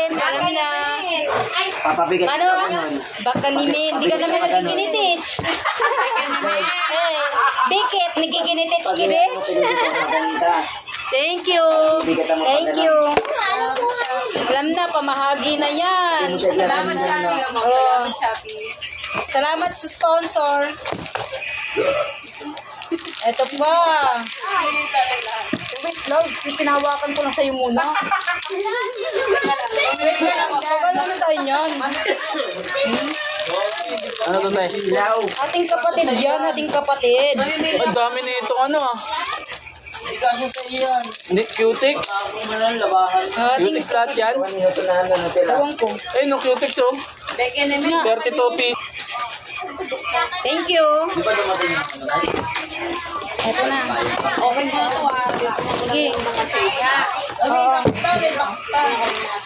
Nimin, alam na. Papabigat Ano? ka nun. Baka Nimin, di ka naman nagkikinitich. Eh, Bikit, nagkikinitich kibich. Thank you. Thank you. Alam na, pamahagi na yan. Salamat, Shopee. Salamat, Shopee. Salamat sa sponsor. Ito pa. Wait, love. Pinahawakan ko lang sa'yo muna. Wait lang. Pagano na tayo niyan. Ano to tayo? Ilaw. Ating kapatid yan. Ating kapatid. Ang dami nito ano ah. Hindi kasi sa iyan. Hindi, Cutex. Ating Cutex lahat yan. Ewan ko. Eh, no Cutex oh. Beke namin. 32 pieces. Thank you. Di ba dumating yung ano? Ito na. Okay na ito ah. Sige. Mga sega.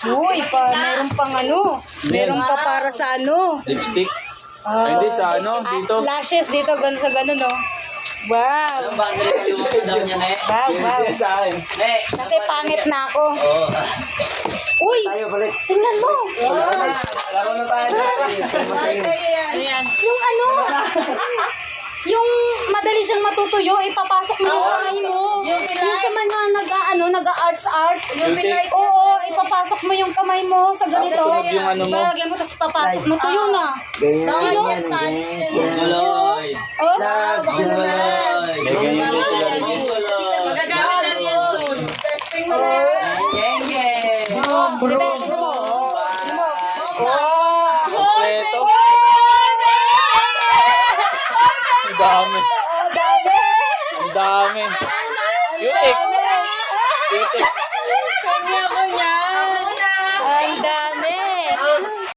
Uy, meron pang ano. Meron pa para sa ano. Lipstick. Ay, hindi sa ano, dito. Lashes dito, ganun sa ganun, no? Wow. Ang bangga yung daw niya, ne? Wow, wow. Sa akin. Ne! Kasi pangit na ako. Oo. Uy, Tayo balik. tingnan mo. Laro na tayo. Yung ano, yung madali siyang matutuyo, ipapasok mo yung kamay mo. Yung sa mga nag-arts. Oo, ipapasok mo yung kamay mo sa ganito. Sunod yung ano mo. Lagyan mo, tapos ipapasok mo. Tuyo na. Ganyan, Guloy. Oh, Guloy. Ganyan sila. Magagamit na yan soon. Geng, geng. Kompleto. Ang dami. Ang dami. Cutex. Cutex.